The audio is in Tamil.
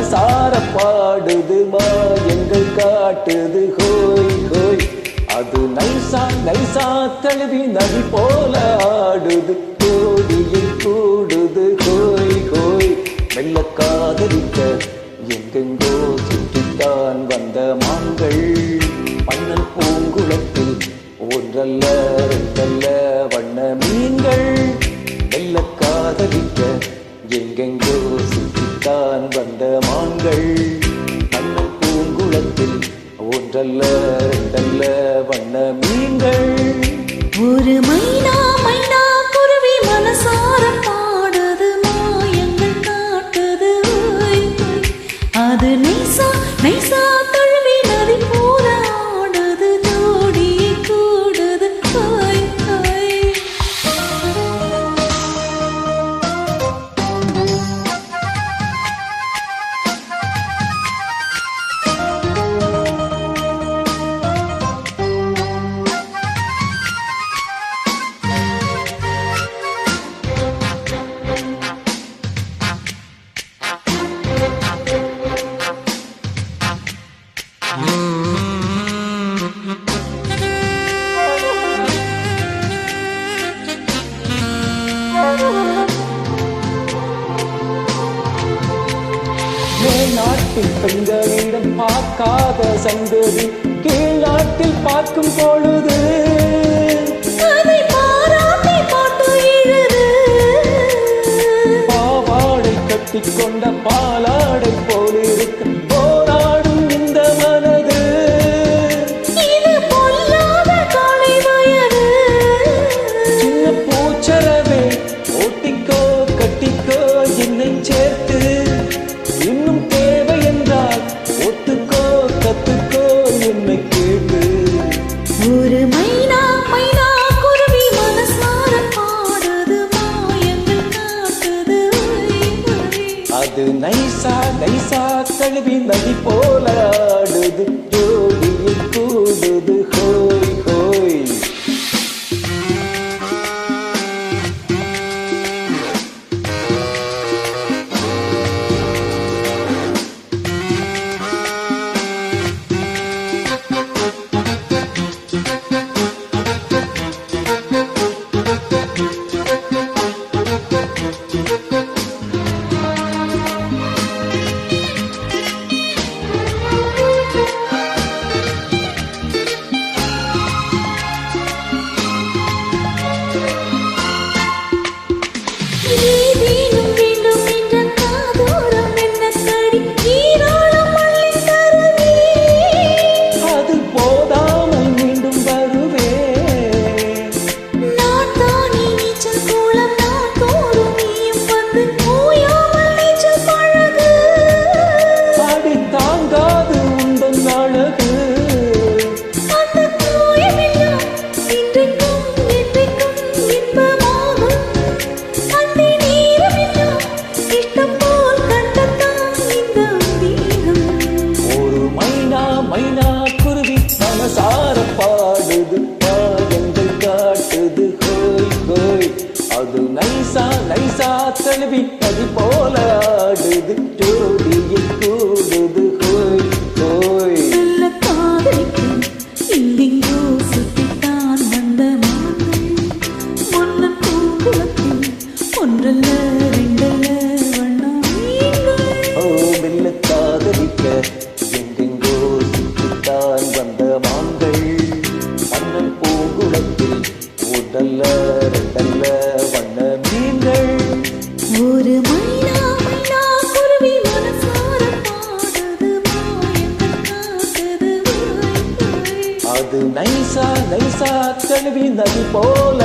மனசார பாடுது மாயங்கள் காட்டுது ஹோய் ஹோய். அது நைசா நைசா தழுவி நதி போல ஆடுது கோடியில் கூடுது ஹோய் ஹோய். மெல்ல காதலிக்க எங்கெங்கோ சுற்றித்தான் வந்த மான்கள் மன்னன் பூங்குளத்தில் ஒன்றல்ல ரெண்டல்ல வண்ண மீன்கள். மெல்ல காதலிக்க எங்கெங்கோ சுற்றித்தான் வந்த மான்கள் மன்னன் பூங்குளத்தில் ஒன்றல்ல ரெண்டல்ல வண்ண மீன்கள். ஒரு மைனா மைனா குருவி மனசார பாடுது மாயங்கள் காட்டுது ஓய் ஓய். அது நைசா நைசா தழுவி நதி போல ஆடுது ஜோடியை கூடுது ஓய் ஓய். மேல்நாட்டில் பெண்களிடம் பார்க்காத சங்கதி கீழ் நாட்டில் பார்க்கும் பொழுது அதை பாராட்டி பாட்டு எழுது. பாவாடை கட்டிக்கொண்ட பாலாடை போலிருக்க போராடும் இந்த மனது. இது பொல்லாத காலை வயது. சின்ன பூச்சரவே ஓட்டிக்கோ கட்டிக்கோ என்னை சேர்த்து. இன்னும் தேவை என்றால் ஒத்துக்கோ கத்துக்கோ என்னை கேட்டு. ஒரு மைனா மைனா குருவி மனசார பாடுது மாயங்கள் காட்டுது ஓய் ஓய். அது நைசா நைசா தழுவி நதி போல ஆடுது ஜோடியில் கூடுது ஹோய் ஹோய். நீதியும் வேண்டும் என்ற காதோரம் என்ன கடி ஈரோளம் மல்லி தருவே. அது போதாமல் மீண்டும் வருவே. நான் தானே நீச்சல் கோலம் நான் தோறும் நீயும் வந்து ஓயாமல் நீச்சல் பழகு. அடி தாங்காது உந்தன் அழகு. அந்த தூயமெல்லாம் இன்றைக்கும் என்றைக்கும் இன்பமாகும். அந்த நீரமெல்லாம் இஷ்டம் போல் கண்டத்தான் இந்த தீனம். ஒரு மைனா மைனா குருவி மனசார பாடுது மாயங்கள் காட்டுது ஹோய் ஹோய். அது நைசா நைசா தழுவி நதி போல ஆடுது ஜோடியில் கூடுது ஹோய் ஹோய். நல்ல காதலிக்கும் எங்கெங்கோ சுற்றித்தான் வந்த மான்கள் மன்னன் பூங்குளத்தில் ஒன்றல்ல ரெண்டல்ல வண்ண மீன்கள். ஓ மெல்ல காதலிக்க எங்கெங்கோ சுற்றித்தான் வந்த மான்கள் மன்னன் பூங்குளத்தில் ஒன்றல்ல ரெண்டல்ல வண்ண மீன்கள். ஒரு மைனா மைனா குருவி மனசார பாடுது மாயங்கள் காட்டுது ஓய் ஓய். அது நைசா நைசா தழுவி நதி போல